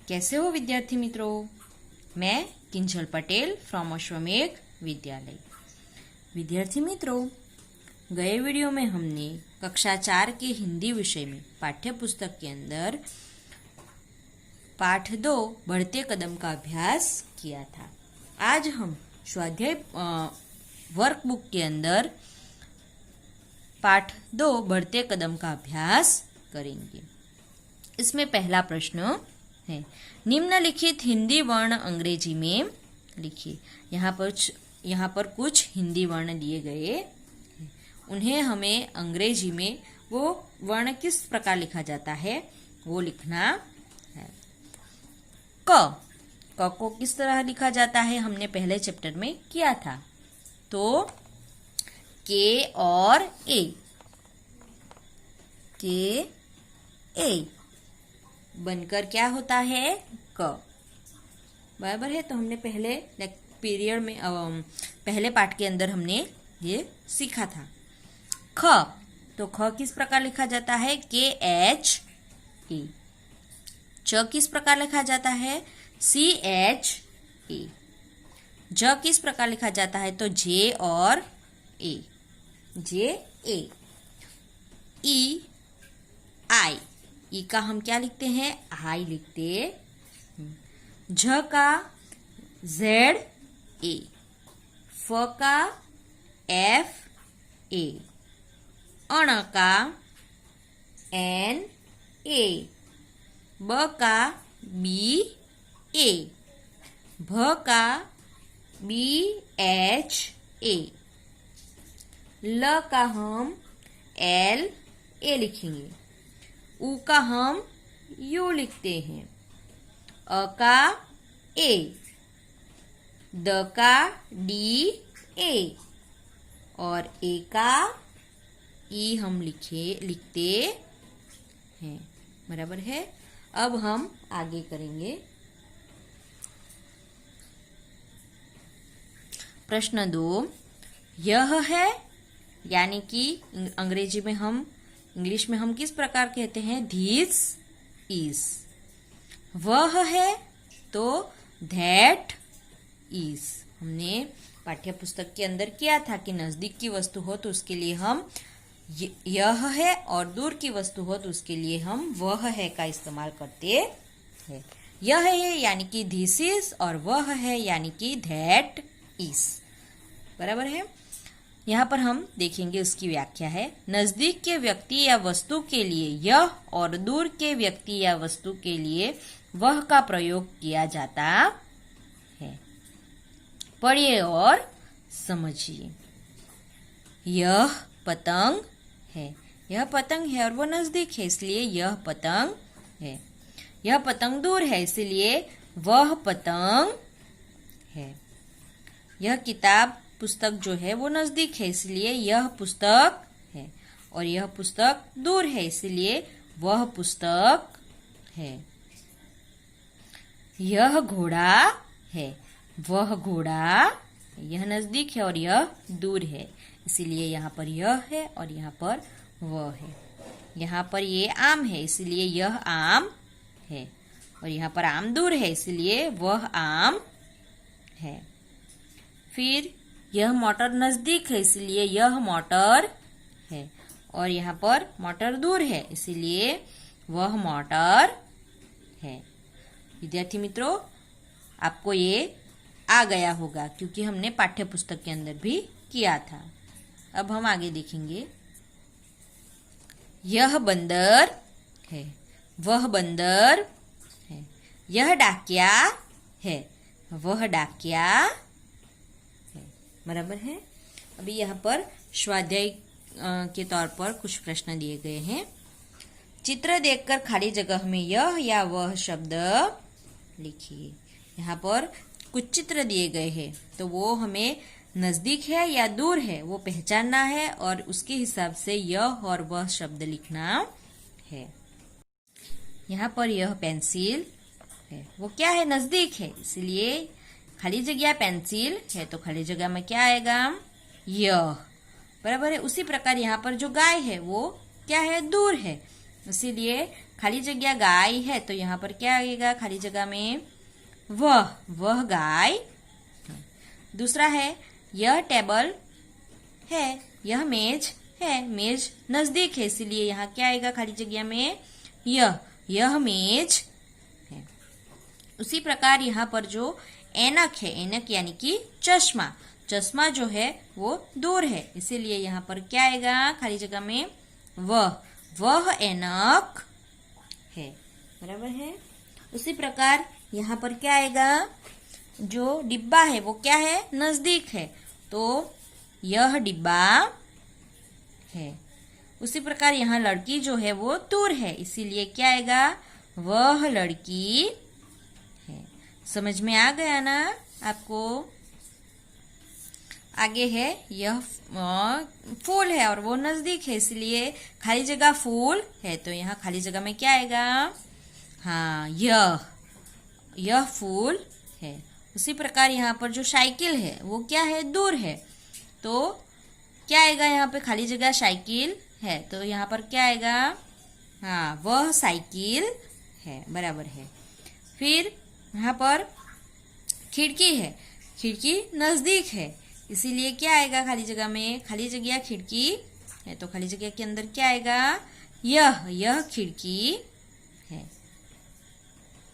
कैसे हो विद्यार्थी मित्रों। मैं किंजल पटेल फ्रॉम अश्वमेघ विद्यालय। विद्यार्थी मित्रों, गए वीडियो में हमने कक्षा 4 के हिंदी विषय में पाठ्य पुस्तक के अंदर पाठ 2 बढ़ते कदम का अभ्यास किया था। आज हम स्वाध्याय वर्कबुक के अंदर पाठ 2 बढ़ते कदम का अभ्यास करेंगे। इसमें पहला प्रश्न है, निम्नलिखित हिंदी वर्ण अंग्रेजी में लिखिए। यहाँ पर कुछ हिंदी वर्ण दिए गए हैं। उन्हें हमें अंग्रेजी में वो वर्ण किस प्रकार लिखा जाता है वो लिखना है। क को किस तरह लिखा जाता है हमने पहले चैप्टर में किया था। तो के और ए बनकर क्या होता है क। बराबर है। तो हमने पहले पीरियड में पहले पाठ के अंदर हमने ये सीखा था। ख तो ख किस प्रकार लिखा जाता है KHE। च किस प्रकार लिखा जाता है CHE। ज किस प्रकार लिखा जाता है तो J और A JA। ई का हम क्या लिखते हैं आई लिखते। झ का ZA। फ का FA। अण का NA। ब का BA। भ का BHA। ल का हम LA लिखेंगे। उ का हम U लिखते हैं। अ का A। द का DA और ए का ई हम लिखते हैं। बराबर है। अब हम आगे करेंगे। प्रश्न 2, यह है यानी कि इंग्लिश में हम किस प्रकार कहते हैं दिस इज। वह है तो दैट इज। हमने पाठ्य पुस्तक के अंदर किया था कि नजदीक की वस्तु हो तो उसके लिए हम यह है और दूर की वस्तु हो तो उसके लिए हम वह है का इस्तेमाल करते हैं। यह है यानी कि दिस इज और वह है यानी कि दैट इज। बराबर है। यहाँ पर हम देखेंगे उसकी व्याख्या है। नजदीक के व्यक्ति या वस्तु के लिए यह और दूर के व्यक्ति या वस्तु के लिए वह का प्रयोग किया जाता है। पढ़िए और समझिए। यह पतंग है। यह पतंग है और वो नजदीक है इसलिए यह पतंग है। यह पतंग दूर है इसलिए वह पतंग है। यह पुस्तक जो है वो नजदीक है इसलिए यह पुस्तक है और यह पुस्तक दूर है इसलिए वह पुस्तक है। यह घोड़ा है। वह घोड़ा। यह नजदीक है और यह दूर है इसलिए यहाँ पर यह है और यहाँ पर वह है। यहाँ पर ये आम है इसलिए यह आम है और यहाँ पर आम दूर है इसलिए वह आम है। फिर यह मोटर नजदीक है इसलिए यह मोटर है और यहाँ पर मोटर दूर है इसलिए वह मोटर है। विद्यार्थी मित्रों, आपको ये आ गया होगा क्योंकि हमने पाठ्य पुस्तक के अंदर भी किया था। अब हम आगे देखेंगे। यह बंदर है। वह बंदर है। यह डाकिया है। वह डाकिया। बराबर है। अभी यहाँ पर स्वाध्याय के तौर पर कुछ प्रश्न दिए गए हैं। चित्र देखकर खाली जगह में यह या वह शब्द लिखिए। यहाँ पर कुछ चित्र दिए गए हैं तो वो हमें नजदीक है या दूर है वो पहचानना है और उसके हिसाब से यह और वह शब्द लिखना है। यहाँ पर यह पेंसिल है। वो क्या है नजदीक है इसलिए खाली जगह पेंसिल है तो खाली जगह में क्या आएगा यह। बराबर है। उसी प्रकार यहाँ पर जो गाय है वो क्या है दूर है इसीलिए खाली जगह गाय है तो यहाँ पर क्या आएगा खाली जगह में? वह गाय। दूसरा है यह टेबल है, यह मेज है, मेज नजदीक है इसीलिए यहाँ क्या आएगा खाली जगह में? यह मेज है। उसी प्रकार यहाँ पर जो ऐनक है, ऐनक यानी कि चश्मा, चश्मा जो है वो दूर है इसीलिए यहाँ पर क्या आएगा खाली जगह में? वह ऐनक है। बराबर है। उसी प्रकार यहाँ पर क्या आएगा? जो डिब्बा है वो क्या है? नजदीक है तो यह डिब्बा है। उसी प्रकार यहाँ लड़की जो है वो दूर है इसीलिए क्या आएगा? वह लड़की है। समझ में आ गया ना आपको? आगे है यह फूल है और वो नजदीक है इसलिए खाली जगह फूल है तो यहाँ खाली जगह में क्या आएगा? हाँ, यह फूल है। उसी प्रकार यहाँ पर जो साइकिल है वो क्या है? दूर है तो क्या आएगा यहाँ पे? खाली जगह साइकिल है तो यहाँ पर क्या आएगा? हाँ, वह साइकिल है। बराबर है। फिर यहाँ पर खिड़की है, खिड़की नजदीक है इसीलिए क्या आएगा खाली जगह में? खाली जगह खिड़की है तो खाली जगह के अंदर क्या आएगा? यह खिड़की है।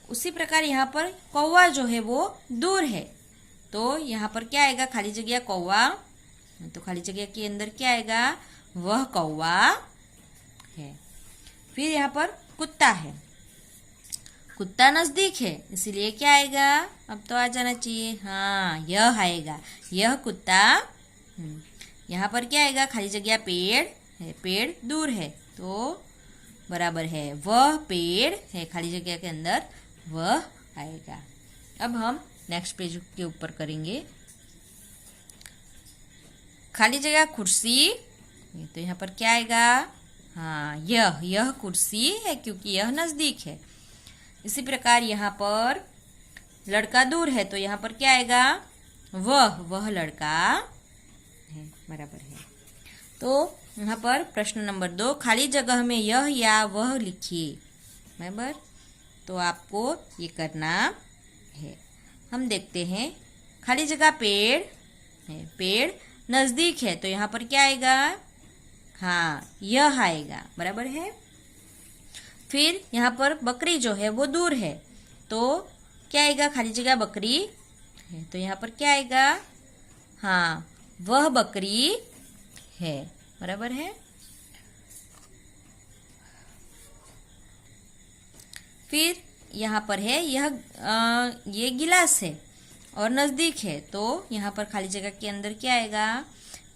उसी प्रकार यहाँ पर कौवा जो है वो दूर है तो यहाँ पर क्या आएगा? खाली जगह कौवा तो खाली जगह के अंदर क्या आएगा? वह कौवा है। फिर यहाँ पर कुत्ता है, कुत्ता नजदीक है इसीलिए क्या आएगा? अब तो आ जाना चाहिए। हाँ, यह आएगा, यह कुत्ता। यहाँ पर क्या आएगा? खाली जगह पेड़ है, पेड़ दूर है तो बराबर है वह पेड़ है। खाली जगह के अंदर वह आएगा। अब हम नेक्स्ट पेज के ऊपर करेंगे। खाली जगह कुर्सी तो यहाँ पर क्या आएगा? हाँ, यह कुर्सी है क्योंकि यह नजदीक है। इसी प्रकार यहाँ पर लड़का दूर है तो यहाँ पर क्या आएगा? वह लड़का है। बराबर है। तो यहाँ पर प्रश्न नंबर 2, खाली जगह में यह या वह लिखिए। बराबर, तो आपको ये करना है। हम देखते हैं खाली जगह पेड़ है, पेड़ नजदीक है तो यहाँ पर क्या आएगा? हाँ, यह आएगा। बराबर है। फिर यहाँ पर बकरी जो है वो दूर है तो क्या आएगा? खाली जगह बकरी है तो यहाँ पर क्या आएगा? हाँ, वह बकरी है। बराबर है। फिर यहाँ पर है ये गिलास है और नजदीक है तो यहाँ पर खाली जगह के अंदर क्या आएगा?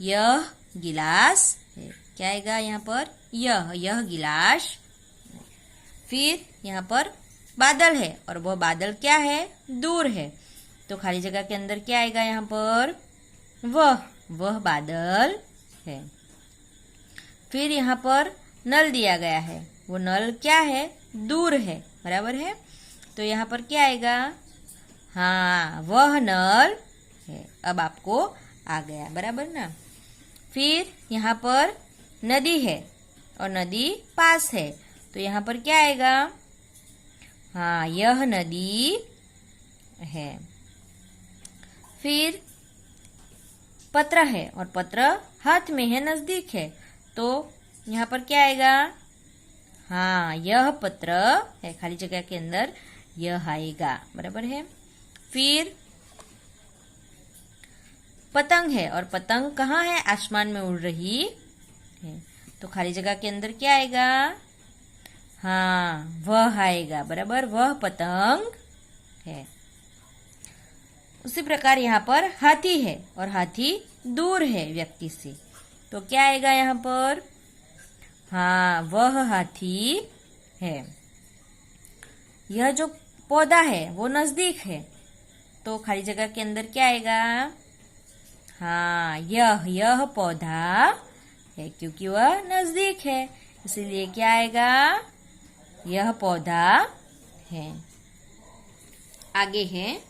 यह गिलास है। क्या आएगा यहाँ पर? यह गिलास। फिर यहाँ पर बादल है और वह बादल क्या है? दूर है तो खाली जगह के अंदर क्या आएगा यहाँ पर? वह बादल है। फिर यहाँ पर नल दिया गया है, वो नल क्या है? दूर है। बराबर है। तो यहाँ पर क्या आएगा? हाँ, वह नल है। अब आपको आ गया। बराबर ना। फिर यहाँ पर नदी है और नदी पास है तो यहाँ पर क्या आएगा? हाँ, यह नदी है। फिर पत्र है और पत्र हाथ में है, नजदीक है तो यहाँ पर क्या आएगा? हाँ, यह पत्र है। खाली जगह के अंदर यह आएगा। बराबर है। फिर पतंग है और पतंग कहाँ है? आसमान में उड़ रही है तो खाली जगह के अंदर क्या आएगा? हाँ, वह आएगा। बराबर, वह पतंग है। उसी प्रकार यहाँ पर हाथी है और हाथी दूर है व्यक्ति से तो क्या आएगा यहाँ पर? हाँ, वह हाथी है। यह जो पौधा है वो नजदीक है तो खाली जगह के अंदर क्या आएगा? हाँ, यह पौधा है क्योंकि वह नजदीक है इसीलिए क्या आएगा? यह पौधा है। आगे है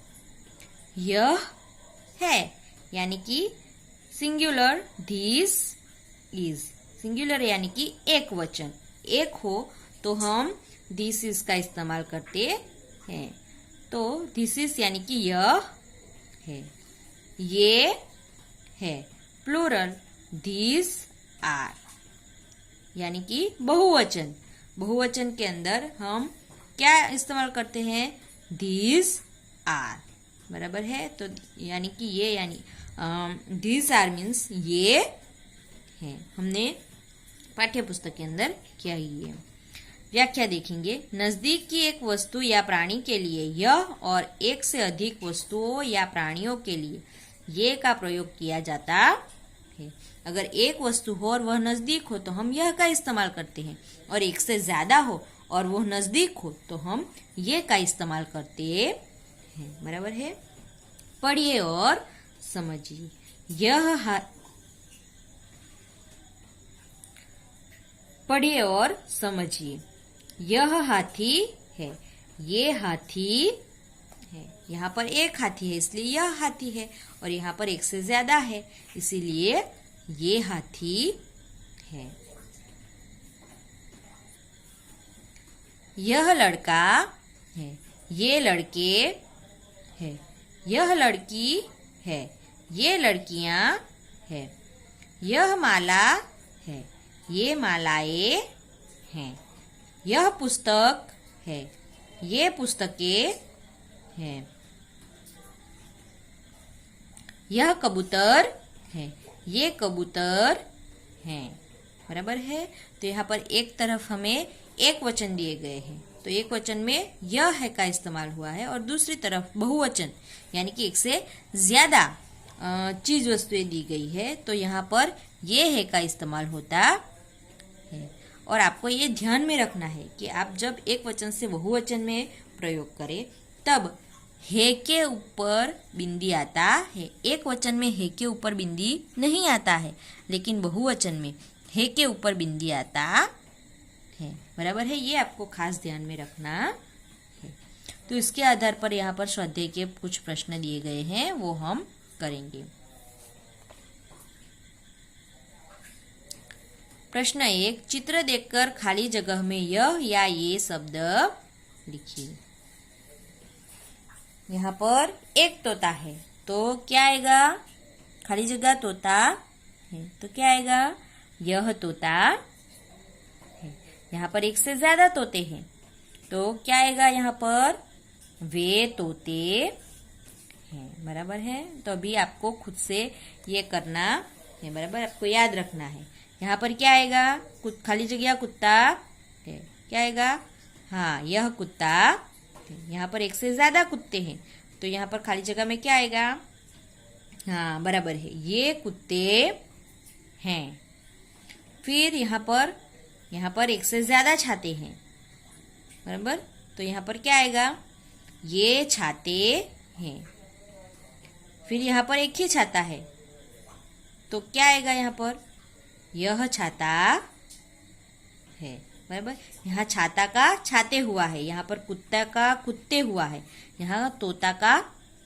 यह है यानी कि सिंगुलर, धीस इज। सिंगुलर यानी कि एक वचन, एक हो तो हम दिस इज का इस्तेमाल करते हैं। तो दिस इज यानी कि यह है, ये है। प्लूरल दिस आर यानी कि बहुवचन। बहुवचन के अंदर हम क्या इस्तेमाल करते हैं? This are. बराबर है। तो यानी कि ये यानी दिस आर मीन्स ये है। हमने पाठ्य पुस्तक के अंदर किया ही है। व्याख्या देखेंगे। नजदीक की एक वस्तु या प्राणी के लिए यह और एक से अधिक वस्तुओं या प्राणियों के लिए ये का प्रयोग किया जाता है। अगर एक वस्तु हो और वह नजदीक हो तो हम यह का इस्तेमाल करते हैं, और एक से ज्यादा हो और वह नजदीक हो तो हम ये का इस्तेमाल करते हैं। बराबर है। पढ़िए और समझिए। पढ़िए और समझिए। यह हाथी है, ये हाथी है। यहाँ पर एक हाथी है इसलिए यह हाथी है, और यहाँ पर एक से ज्यादा है इसीलिए ये हाथी है। यह लड़का है, ये लड़के है। यह लड़की है, ये लड़कियां है। यह माला है, ये मालाएं हैं। यह पुस्तक है, ये पुस्तकें हैं। यह कबूतर है, ये कबूतर हैं। बराबर है। तो यहाँ पर एक तरफ हमें एक वचन दिए गए हैं, तो एक वचन में यह है का इस्तेमाल हुआ है, और दूसरी तरफ बहुवचन यानी कि एक से ज्यादा चीज वस्तुएं दी गई है, तो यहाँ पर ये है का इस्तेमाल होता है। और आपको ये ध्यान में रखना है कि आप जब एक वचन से बहुवचन में प्रयोग करें तब हे के ऊपर बिंदी आता है। एक वचन में हे के ऊपर बिंदी नहीं आता है, लेकिन बहुवचन में हे के ऊपर बिंदी आता है। बराबर है। ये आपको खास ध्यान में रखना है। तो इसके आधार पर यहाँ पर स्वाध्याय के कुछ प्रश्न दिए गए हैं, वो हम करेंगे। प्रश्न 1, चित्र देखकर खाली जगह में यह या ये शब्द लिखिए। यहाँ पर एक तोता है, तो क्या आएगा? खाली जगह तोता है तो क्या आएगा? यह तोता है। यहाँ पर एक से ज्यादा तोते हैं तो क्या आएगा? यहाँ पर वे तोते हैं। बराबर है। तो अभी आपको खुद से ये करना है। बराबर, आपको याद रखना है। यहाँ पर क्या आएगा? खाली जगह कुत्ता है, क्या आएगा? हाँ, यह कुत्ता है। यहाँ पर एक से ज्यादा कुत्ते हैं तो यहाँ पर खाली जगह में क्या आएगा? हाँ, बराबर है, ये कुत्ते हैं। फिर यहाँ पर एक से ज्यादा छाते हैं। बराबर, तो यहाँ पर क्या आएगा? ये छाते हैं। फिर यहाँ पर एक ही छाता है तो क्या आएगा? यहाँ पर यह छाता है। बराबर, यहाँ छाता का छाते हुआ है, यहाँ पर कुत्ता का कुत्ते हुआ है, यहाँ तोता का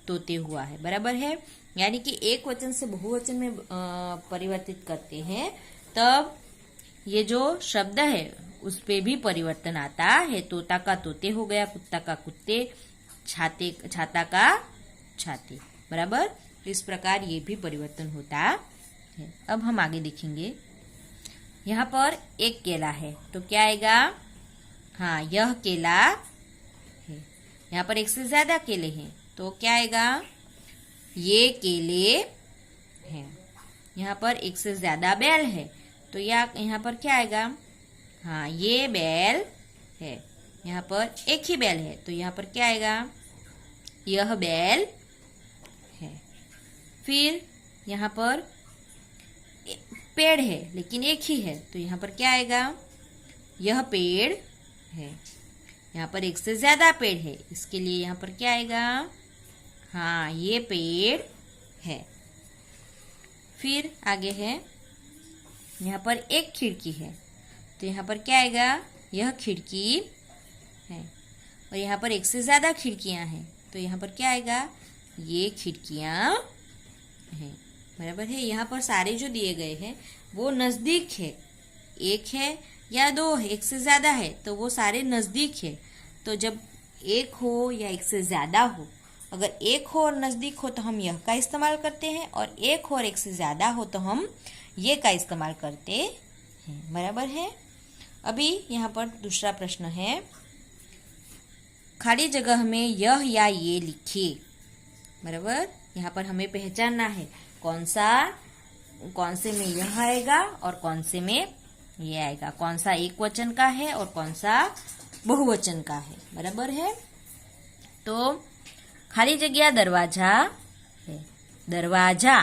तोते हुआ है। बराबर है। यानी कि एक वचन से बहुवचन में परिवर्तित करते हैं तब ये जो शब्द है उस पे भी परिवर्तन आता है। तोता का तोते हो गया, कुत्ता का कुत्ते, छाता का छाते। बराबर, इस प्रकार ये भी परिवर्तन होता है। अब हम आगे देखेंगे। यहाँ पर एक केला है तो क्या आएगा? हाँ, यह केला है। यहाँ पर एक से ज्यादा केले हैं तो क्या आएगा? ये केले हैं। यहाँ पर एक से ज्यादा बैल है तो यहाँ पर क्या आएगा? हाँ, ये बैल है। यहाँ पर एक ही बैल है तो यहाँ पर क्या आएगा? यह बैल है। फिर यहाँ पर पेड़ है लेकिन एक ही है तो यहाँ पर क्या आएगा? यह पेड़ है। यहाँ पर एक से ज्यादा पेड़ है इसके लिए यहाँ पर क्या आएगा? हाँ, ये पेड़ है। फिर आगे है, यहाँ पर एक खिड़की है तो यहाँ पर क्या आएगा? यह खिड़की है। और यहाँ पर एक से ज्यादा खिड़कियां हैं तो यहाँ पर क्या आएगा? ये खिड़कियां हैं। बराबर है। यहाँ पर सारे जो दिए गए हैं वो नजदीक है, एक है या दो है, एक से ज्यादा है, तो वो सारे नजदीक है। तो जब एक हो या एक से ज्यादा हो, अगर एक हो और नजदीक हो तो हम यह का इस्तेमाल करते हैं, और एक हो और एक से ज्यादा हो तो हम ये का इस्तेमाल करते हैं। बराबर है। अभी यहाँ पर दूसरा प्रश्न है, खाली जगह में यह या ये लिखिए। बराबर, यहाँ पर हमें पहचानना है कौन से में यह आएगा और कौन से में ये आएगा, कौन सा एक वचन का है और कौन सा बहुवचन का है। बराबर है। तो खाली जगह दरवाजा है, दरवाजा,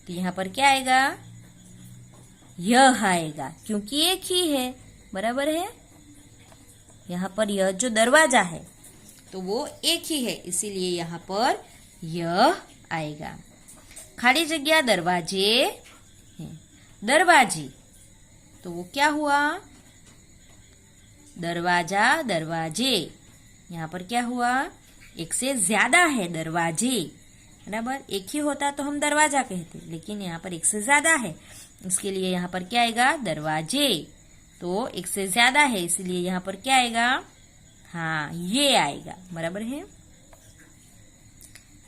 तो यहाँ पर क्या आएगा, यह आएगा, क्योंकि एक ही है। बराबर है। यहाँ पर यह जो दरवाजा है तो वो एक ही है, इसीलिए यहाँ पर यह आएगा। खाली जगह दरवाजे है, दरवाजे, तो वो क्या हुआ, दरवाजा दरवाजे। यहाँ पर क्या हुआ, एक से ज्यादा है दरवाजे। बराबर, एक ही होता तो हम दरवाजा कहते, लेकिन यहाँ पर एक से ज्यादा है, इसके लिए यहाँ पर क्या आएगा, दरवाजे। तो एक से ज्यादा है, इसलिए यहाँ पर क्या आएगा, हाँ ये आएगा। बराबर है,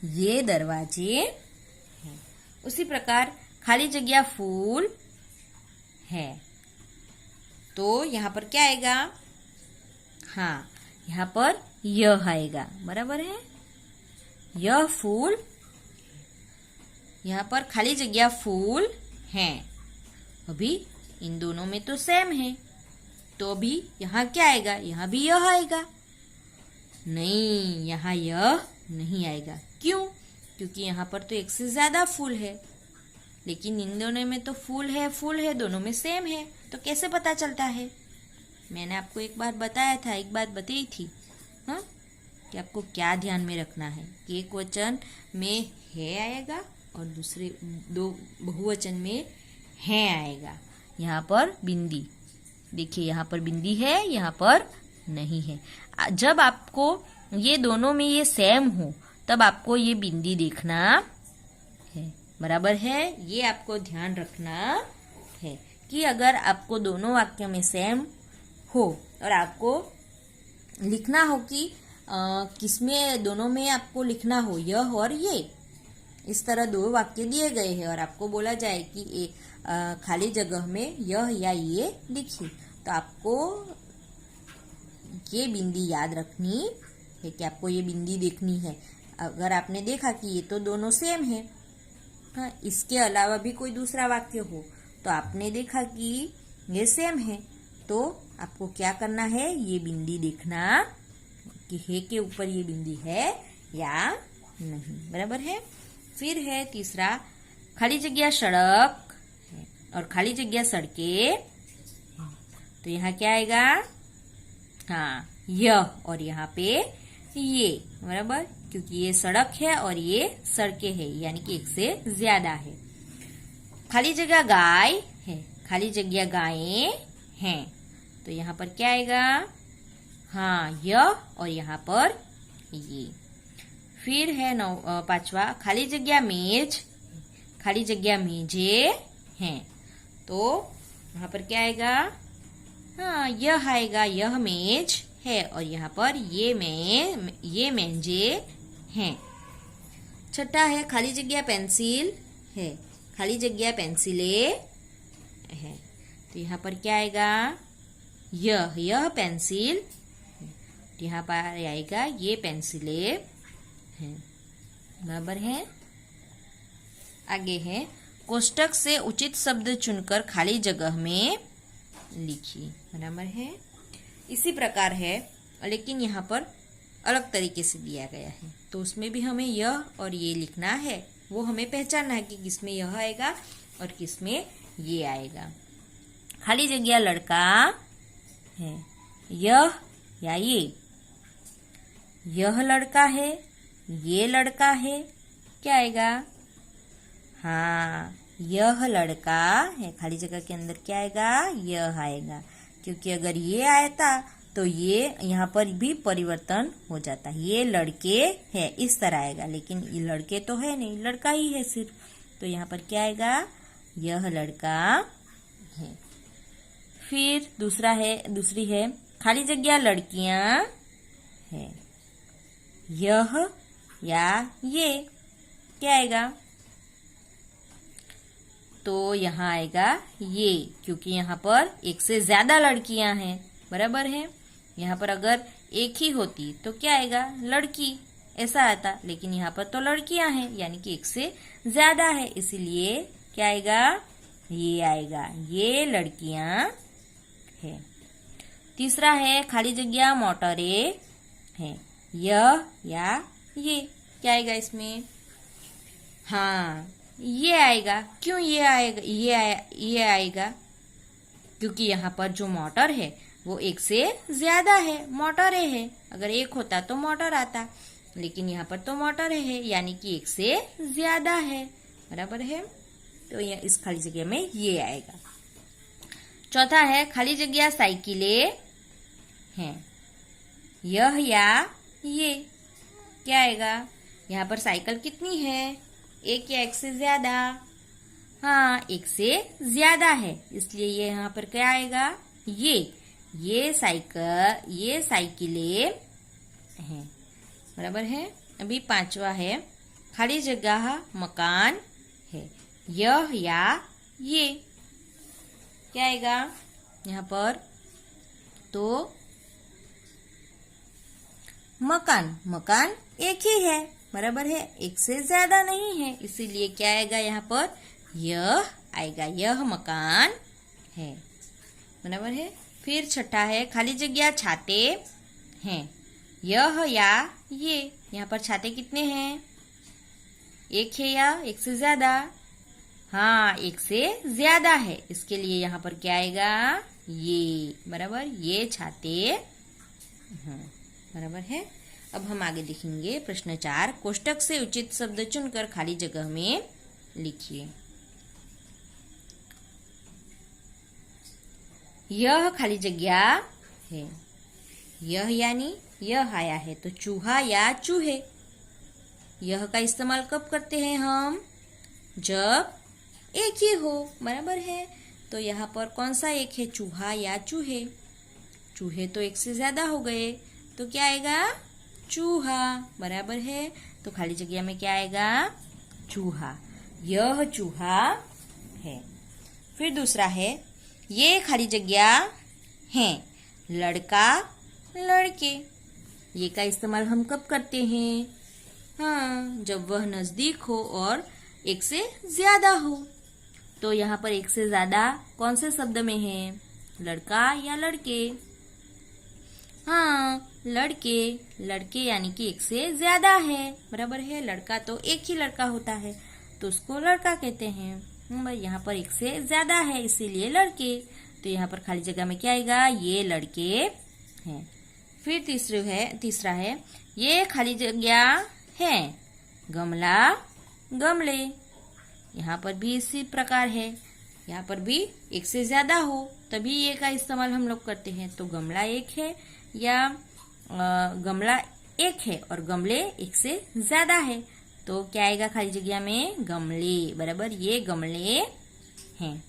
ये दरवाजे हैं। उसी प्रकार खाली जगह फूल है, तो यहाँ पर क्या आएगा, हाँ यहाँ पर यह आएगा। बराबर है, यह फूल, यहाँ पर खाली जगह फूल हैं। अभी इन दोनों में तो सेम है, तो अभी यहाँ क्या आएगा, यहाँ भी यह आएगा। नहीं, यहाँ यह नहीं आएगा। क्यों? क्योंकि यहाँ पर तो एक से ज्यादा फूल है, लेकिन इन दोनों में तो फूल है, दोनों में सेम है, तो कैसे पता चलता है? मैंने आपको एक बार बताया था, एक बात बताई थी, हाँ, कि आपको क्या ध्यान में रखना है कि एक वचन में है आएगा और दूसरे दो बहुवचन में है आएगा। यहाँ पर बिंदी, देखिए यहाँ पर बिंदी है, यहाँ पर नहीं है। जब आपको ये दोनों में ये सेम हो तब आपको ये बिंदी देखना है। बराबर है, ये आपको ध्यान रखना है कि अगर आपको दोनों वाक्यों में सेम हो और आपको लिखना हो कि किसमें दोनों में आपको लिखना हो यह और ये, इस तरह दो वाक्य दिए गए हैं और आपको बोला जाए कि खाली जगह में यह या ये लिखिए, तो आपको ये बिंदी याद रखनी है कि आपको ये बिंदी देखनी है। अगर आपने देखा कि ये तो दोनों सेम है, हाँ, इसके अलावा भी कोई दूसरा वाक्य हो तो आपने देखा कि ये सेम है, तो आपको क्या करना है, ये बिंदी देखना कि है के ऊपर ये बिंदी है या नहीं। बराबर है। फिर है तीसरा, खाली जगह सड़क और खाली जगह सड़कें, तो यहाँ क्या आएगा, हाँ यह, और यहाँ पे ये। बराबर, क्योंकि ये सड़क है और ये सड़कें है, यानी कि एक से ज्यादा है। खाली जगह गाय है, खाली जगह गायें हैं, तो यहाँ पर क्या आएगा, हाँ यह, और यहाँ पर ये। फिर है पांचवा, खाली जगह मेज, खाली जगह मेजे हैं, तो यहाँ पर क्या आएगा, हाँ यह आएगा, यह मेज है और यहाँ पर ये मेजे हैं। छठा है, खाली जगह पेंसिल है, खाली जगह पेंसिलें है, तो यहाँ पर क्या आएगा, यह पेंसिल, यहाँ पर आएगा ये पेंसिलें हैं। बराबर है। आगे है, कोष्टक से उचित शब्द चुनकर खाली जगह में लिखिए। बराबर है। इसी प्रकार है, लेकिन यहाँ पर अलग तरीके से दिया गया है, तो उसमें भी हमें यह और ये लिखना है। वो हमें पहचानना है कि किसमें यह आएगा और किसमें ये आएगा। खाली जगह लड़का है, यह या ये, यह लड़का है, ये लड़का है, क्या आएगा, हाँ यह लड़का है। खाली जगह के अंदर क्या आएगा, यह आएगा, क्योंकि अगर ये आया तो ये यहाँ पर भी परिवर्तन हो जाता है। ये लड़के है इस तरह आएगा, लेकिन ये लड़के तो है नहीं, लड़का ही है सिर्फ, तो यहाँ पर क्या आएगा, यह लड़का है। फिर दूसरी है खाली जगह लड़कियां है। यह या ये क्या आएगा? तो यहाँ आएगा ये, क्योंकि यहाँ पर एक से ज्यादा लड़कियां हैं, बराबर है। यहाँ पर अगर एक ही होती तो क्या आएगा? लड़की ऐसा आता, लेकिन यहाँ पर तो लड़कियां हैं, यानी कि एक से ज्यादा है, इसीलिए क्या आएगा? ये आएगा, ये लड़कियां है। तीसरा है खाली जगह मोटरें है। यह या ये क्या आएगा इसमें? हाँ, ये आएगा। क्यों ये आएगा? ये आएगा क्योंकि यहाँ पर जो मोटर है वो एक से ज्यादा है, मोटरें है। अगर एक होता तो मोटर आता, लेकिन यहाँ पर तो मोटर है, यानी कि एक से ज्यादा है, बराबर है। तो ये इस खाली जगह में ये आएगा। चौथा है खाली जगह साइकिलें हैं। यह या ये क्या आएगा? यहाँ पर साइकिल कितनी है? एक या एक से ज्यादा? हाँ, एक से ज्यादा है, इसलिए ये यहाँ पर क्या आएगा? ये साइकिलें हैं, बराबर है। अभी पांचवा है खाली जगह मकान है। यह या ये क्या आएगा यहाँ पर? तो मकान एक ही है, बराबर है, एक से ज्यादा नहीं है, इसीलिए क्या आएगा यहाँ पर? यह आएगा, यह मकान है, बराबर है। फिर छठा है खाली जगह छाते हैं। यह या ये यहाँ पर छाते कितने हैं? एक है या एक से ज्यादा? हाँ, एक से ज्यादा है, इसके लिए यहाँ पर क्या आएगा? ये, बराबर, ये छाते बराबर है। अब हम आगे देखेंगे प्रश्न 4। कोष्टक से उचित शब्द चुनकर खाली जगह में लिखिए। यह खाली जगह है। यह यानी यह आया है, तो चूहा या चूहे। यह का इस्तेमाल कब करते हैं हम? जब एक ही हो, बराबर है। तो यहाँ पर कौन सा एक है? चूहा या चूहे? चूहे तो एक से ज्यादा हो गए, तो क्या आएगा? चूहा, बराबर है। तो खाली जगह में क्या आएगा? चूहा। यह चूहा है। फिर दूसरा है ये खाली जगह है। लड़का लड़के। ये का इस्तेमाल हम कब करते हैं? हाँ, जब वह नजदीक हो और एक से ज्यादा हो। तो यहाँ पर एक से ज्यादा कौन से शब्द में है? लड़का या लड़के? हाँ, लड़के यानी कि एक से ज्यादा है, बराबर है। लड़का तो एक ही लड़का होता है, तो उसको लड़का कहते हैं। यहाँ पर एक से ज्यादा है, इसीलिए लड़के। तो यहाँ पर खाली जगह में क्या आएगा? ये लड़के हैं। फिर तीसरा है ये खाली जगह है। गमला गमले। यहाँ पर भी इसी प्रकार है, यहाँ पर भी एक से ज्यादा हो तभी ये का इस्तेमाल हम लोग करते हैं। तो गमला एक है या गमला एक है और गमले एक से ज्यादा है, तो क्या आएगा खाली जगह में? गमले, बराबर, ये गमले हैं।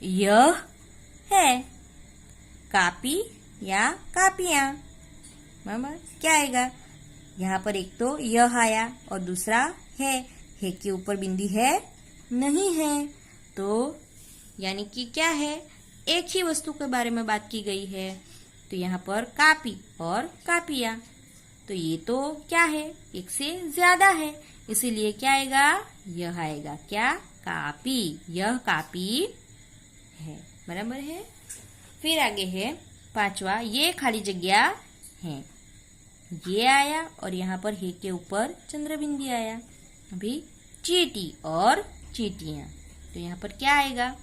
यह है कापी या कापियां, बराबर, क्या आएगा? यहाँ पर एक तो यह आया और दूसरा है के ऊपर बिंदी है नहीं है, तो यानी कि क्या है? एक ही वस्तु के बारे में बात की गई है। तो यहाँ पर कापी और कापिया, तो ये तो क्या है? एक से ज्यादा है, इसीलिए क्या आएगा? यह आएगा। क्या? कापी। यह कापी है, बराबर है। फिर आगे है पांचवा, ये खाली जगह है। ये आया और यहाँ पर हे के ऊपर चंद्रबिंदी आया। अभी चींटी और चींटियां, तो यहाँ पर क्या आएगा?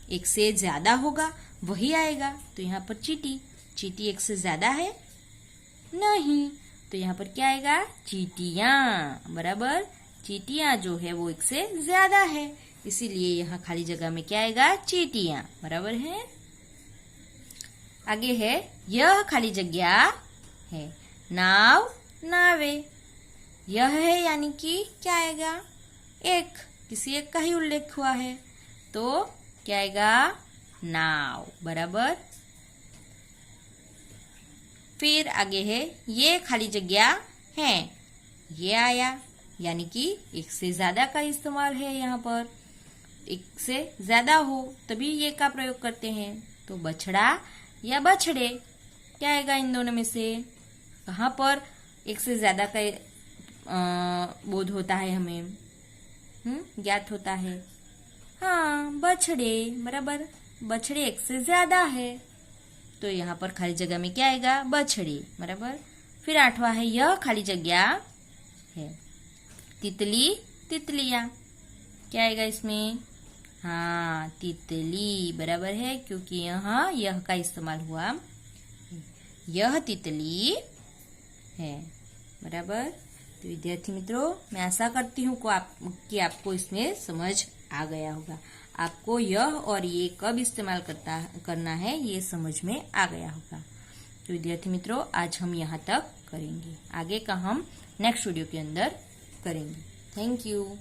एक से ज्यादा होगा वही आएगा। तो यहाँ पर चींटी एक से ज्यादा है नहीं, तो यहाँ पर क्या आएगा? चींटियां, बराबर। चींटियां जो है वो एक से ज्यादा है, इसीलिए यहाँ खाली जगह में क्या आएगा? चींटियां, बराबर है। आगे है यह खाली जगह है। नाव नावे। यह है यानी कि क्या आएगा? एक, किसी एक का ही उल्लेख हुआ है, तो क्या आएगा? नाव, बराबर। फिर आगे है ये खाली जगह है, ये आया, यानी कि एक से ज्यादा का इस्तेमाल है। यहाँ पर एक से ज्यादा हो तभी ये का प्रयोग करते हैं। तो बछड़ा या बछड़े, क्या आएगा इन दोनों में से? कहाँ पर एक से ज्यादा का बोध होता है हमें, ज्ञात होता है? हाँ, बछड़े, बराबर। बछड़े एक से ज्यादा है, तो यहाँ पर खाली जगह में क्या आएगा? बछड़े, बराबर। फिर 8वां है यह खाली जगह है, तितली तितलियां, क्या आएगा इसमें? हाँ, तितली, बराबर है, क्योंकि यहाँ यह का इस्तेमाल हुआ। यह तितली है, बराबर। तो विद्यार्थी मित्रों, मैं आशा करती हूँ कि आपको इसमें समझ आ गया होगा। आपको यह और ये कब इस्तेमाल करना है ये समझ में आ गया होगा। तो विद्यार्थी मित्रों, आज हम यहाँ तक करेंगे, आगे का हम नेक्स्ट वीडियो के अंदर करेंगे। Thank you.